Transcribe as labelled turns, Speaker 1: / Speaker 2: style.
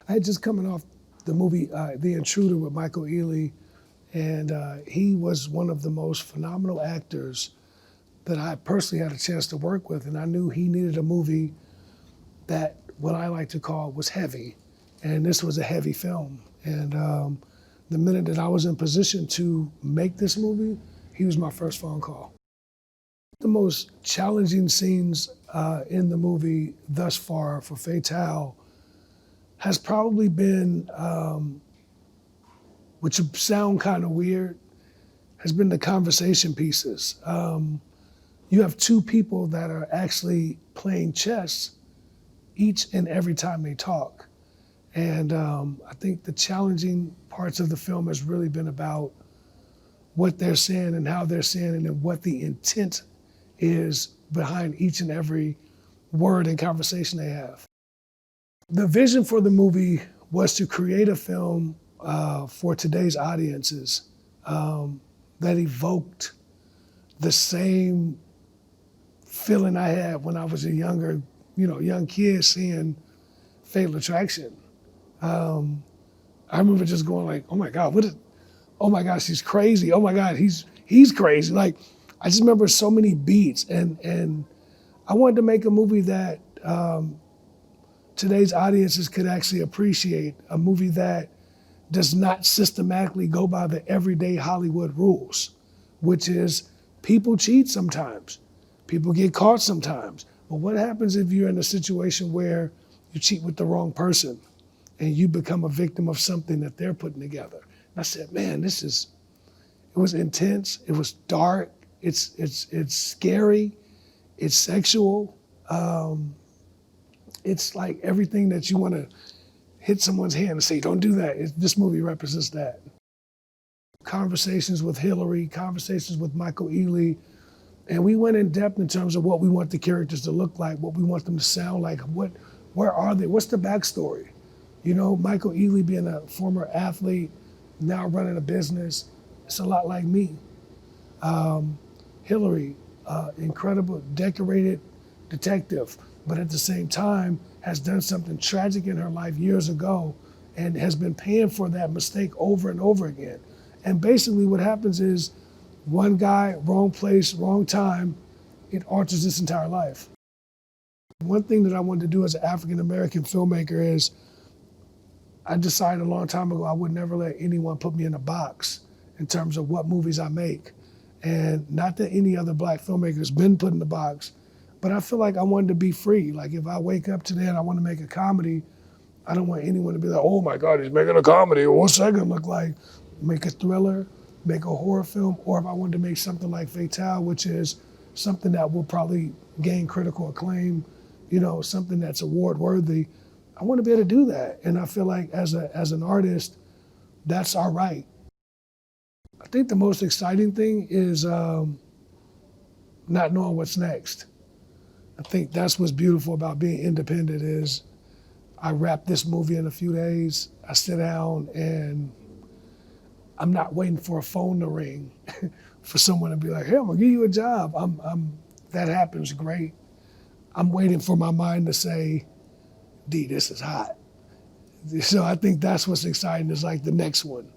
Speaker 1: I had just coming off the movie The Intruder with Michael Ealy, and he was one of the most phenomenal actors that I personally had a chance to work with, and I knew he needed a movie that what I like to call was heavy, and this was a heavy film. And the minute that I was in position to make this movie, he was my first phone call. The most challenging scenes in the movie thus far for Fatale has probably been, which would sound kind of weird, has been the conversation pieces. You have two people that are actually playing chess each and every time they talk. And I think the challenging parts of the film has really been about what they're saying and how they're saying it and what the intent is behind each and every word and conversation they have. The vision for the movie was to create a film for today's audiences that evoked the same feeling I had when I was a young kid seeing Fatal Attraction. I remember just going like, oh my God, oh my gosh, he's crazy. Oh my God, he's crazy. Like, I just remember so many beats, and I wanted to make a movie that today's audiences could actually appreciate, a movie that does not systematically go by the everyday Hollywood rules, which is people cheat sometimes, people get caught sometimes. But what happens if you're in a situation where you cheat with the wrong person and you become a victim of something that they're putting together? And I said, man, it was intense, it was dark, it's scary, it's sexual. It's like everything that you want to hit someone's hand and say, don't do that. This movie represents that. Conversations with Hillary, conversations with Michael Ealy, and we went in depth in terms of what we want the characters to look like, what we want them to sound like, where are they, what's the backstory? You know, Michael Ealy being a former athlete, now running a business, it's a lot like me. Hillary, incredible, decorated detective, but at the same time has done something tragic in her life years ago and has been paying for that mistake over and over again. And basically what happens is one guy, wrong place, wrong time, it alters this entire life. One thing that I wanted to do as an African-American filmmaker is I decided a long time ago I would never let anyone put me in a box in terms of what movies I make. And not that any other Black filmmaker's been put in the box, but I feel like I wanted to be free. Like if I wake up today and I want to make a comedy, I don't want anyone to be like, oh my God, he's making a comedy. What's that gonna look like? Make a thriller, make a horror film, or if I wanted to make something like Fatale, which is something that will probably gain critical acclaim, you know, something that's award worthy, I want to be able to do that. And I feel like as an artist, that's our right. I think the most exciting thing is not knowing what's next. I think that's what's beautiful about being independent is I wrap this movie in a few days, I sit down and I'm not waiting for a phone to ring for someone to be like, hey, I'm gonna give you a job. That happens, great. I'm waiting for my mind to say, D, this is hot. So I think that's what's exciting is like the next one.